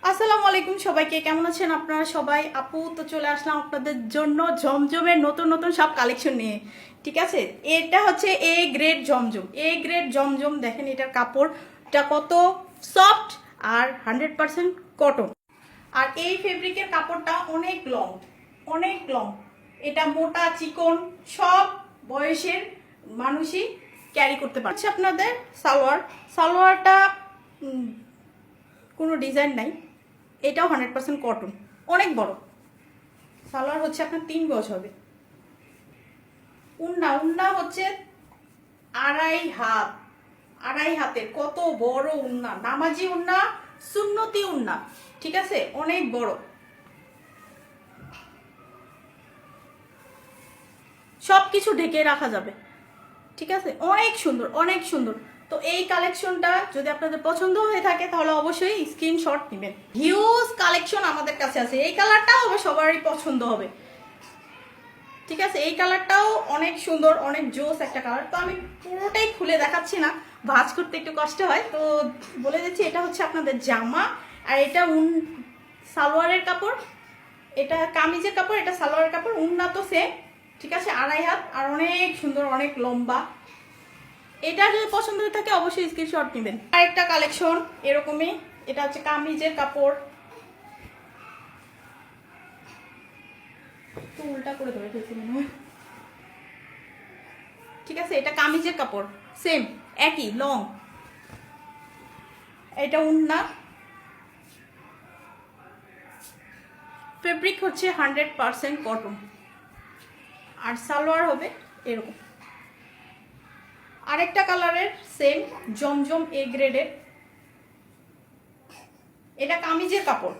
আসসালামু আলাইকুম সবাইকে, কেমন আছেন আপনারা সবাই? আপু তো চলে আসলাম আপনাদের জন্য জমজমের নতুন নতুন সব কালেকশন নিয়ে। ঠিক আছে, এটা হচ্ছে A grade Zamzam. A grade জমজম দেখেন, এটার কাপড়টা কত সফট আর 100% কটন। আর এই ফেব্রিকের কাপড়টা অনেক লং, অনেক লং। এটা মোটা চিকন সব বয়সের মানুষই ক্যারি করতে পারছে। আপনাদের সালোয়ারটা কোনো ডিজাইন নাই, এটাও 100% কটন, অনেক বড় সালোয়ার। হচ্ছে আপনার 3 গজ হবে। উন্না হচ্ছে আড়াই হাতের, কত বড় উন্না, নামাজি উন্না, সুন্নতি উন্না। ঠিক আছে, অনেক বড়, সবকিছু ঢেকে রাখা যাবে। ঠিক আছে, অনেক সুন্দর, অনেক সুন্দর। তো এই কালেকশনটা যদি আপনাদের পছন্দ হয়ে থাকে তাহলে অবশ্যই স্ক্রিনশট নেবেন। হিউজ কালেকশন আমাদের কাছে আছে। এই কালারটাও হবে সবারই পছন্দ হবে। ঠিক আছে, এই কালারটাও অনেক সুন্দর, অনেক জোস একটা কালার। তো আমি পুরোটাই খুলে দেখাচ্ছি না, ভাঁজ করতে একটু কষ্ট হয়, তো বলে দিচ্ছি এটা হচ্ছে আপনাদের জামা। আর এটা সালোয়ারের কাপড়, এটা কামিজের কাপড়, এটা সালোয়ারের কাপড়। উন্না তো সেম। ঠিক আছে, আড়াই হাত আর অনেক সুন্দর, অনেক লম্বা। এটা যদি পছন্দ হয়ে থাকে অবশ্যই স্ক্রিনশট নেবেন। আরেকটা কালেকশন এরকমই, এটা হচ্ছে কামিজের কাপড়। তো উল্টা করে ধরে ফেলছি মনে হয়। ঠিক আছে, এটা কামিজের কাপড়, সেম একই লং। এটা উন্না, ফেব্রিক হচ্ছে 100% কটন। আর সালোয়ার হবে এরকম। আরেকটা কালারের সেম জমজম এ গ্রেডের, এটা কামিজের কাপড়।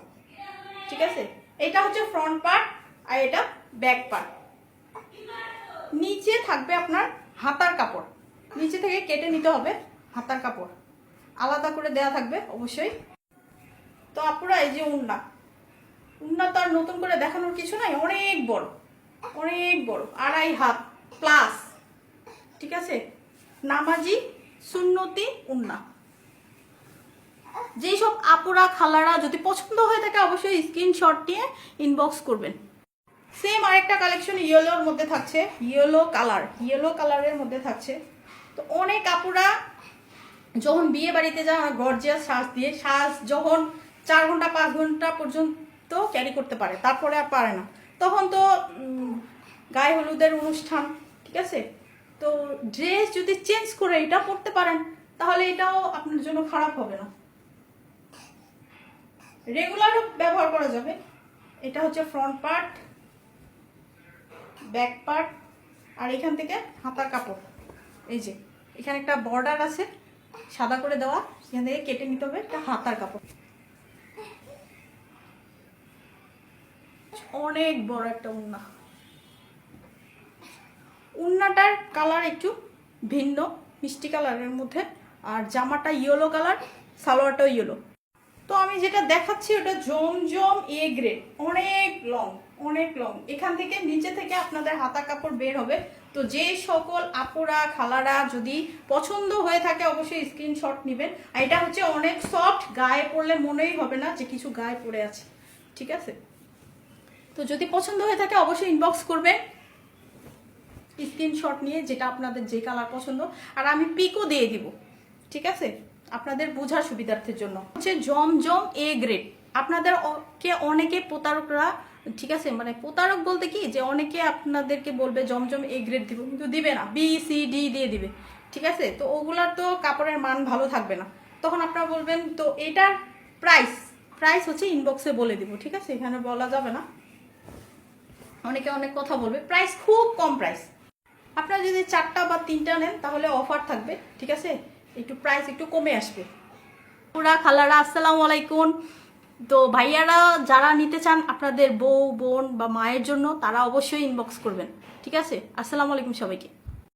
ঠিক আছে, এটা হচ্ছে ফ্রন্ট পার্ট আর এটা ব্যাক পার্ট। নিচে থাকবে আপনার হাতার কাপড়, নিচে থেকে কেটে নিতে হবে হাতার কাপড়, আলাদা করে দেয়া থাকবে অবশ্যই। তো আপুরা এই যে উন্না তো আর নতুন করে দেখানোর কিছু নাই, অনেক বড়, অনেক বড়, আড়াই হাত প্লাস। ঠিক আছে, নামাজি সুন্নতি উন্না। যেই সব আপুরা খালারা যদি পছন্দ হয়ে থাকে অবশ্যই স্ক্রিনশট নিয়ে ইনবক্স করবেন। সেম আরেকটা কালেকশন ইয়েলোর মধ্যে থাকছে, ইয়েলো কালারের মধ্যে থাকছে। তো অনেক আপুরা যখন বিয়ে বাড়িতে যায় গর্জিয়াস সাজ যখন 4 ঘন্টা 5 ঘন্টা পর্যন্ত ক্যারি করতে পারে, তারপরে আর পারে না, তখন তো গায়ে হলুদের অনুষ্ঠান। ঠিক আছে, তো ড্রেস যদি চেঞ্জ করে এটা পরতে পারেন তাহলে এটাও আপনার জন্য খারাপ হবে না, রেগুলারও ব্যবহার করা যাবে। এটা হচ্ছে ফ্রন্ট পার্ট, ব্যাক পার্ট, আর এখান থেকে হাতার কাপড়। এই যে এখানে একটা বর্ডার আছে সাদা করে দেওয়া, সেখান থেকে কেটে নিতে হবে, এটা হাতার কাপড়। অনেক বড় একটা উন্নাটার কালার একটু ভিন্ন, মিষ্টি কালারের মধ্যে। আর জামাটা ইয়েলো কালার, সালোয়ারটাও ইয়েলো। তো আমি যেটা দেখাচ্ছি ওটা জমজম এ গ্রেড, অনেক লং, অনেক লং। এখান থেকে নিচে থেকে আপনাদের হাতা কাপড় বের হবে। তো যে সকল আপুরা খালারা যদি পছন্দ হয়ে থাকে অবশ্যই স্ক্রিনশট নেবেন। আর এটা হচ্ছে অনেক সফট, গায়ে পরলে মনেই হবে না যে কিছু গায়ে পড়ে আছে। ঠিক আছে, তো যদি পছন্দ হয়ে থাকে অবশ্যই ইনবক্স করবেন স্ক্রিনশট নিয়ে, যেটা আপনাদের যে কালার পছন্দ। আর আমি পিকও দিয়ে দিব, ঠিক আছে, আপনাদের বোঝার সুবিধার্থের জন্য। হচ্ছে জমজম এ গ্রেড। আপনাদেরকে অনেকে প্রতারকরা, ঠিক আছে, মানে প্রতারক বলতে কি, যে অনেকে আপনাদেরকে বলবে জমজম এ গ্রেড দিব, কিন্তু দিবে না, বি সি ডি দিয়ে দিবে। ঠিক আছে, তো ওগুলার তো কাপড়ের মান ভালো থাকবে না, তখন আপনারা বলবেন। তো এটার প্রাইস হচ্ছে ইনবক্সে বলে দিব। ঠিক আছে, এখানে বলা যাবে না, অনেকে অনেক কথা বলবে। প্রাইস খুব কম প্রাইস। আপনারা যদি 4টা বা 3টা নেন তাহলে অফার থাকবে। ঠিক আছে, একটু প্রাইস একটু কমে আসবে। পুরা খালারা আসসালামু আলাইকুম। তো ভাইয়ারা যারা নিতে চান আপনাদের বউ বোন বা মায়ের জন্য, তারা অবশ্যই ইনবক্স করবেন। ঠিক আছে, আসসালামু আলাইকুম সবাইকে।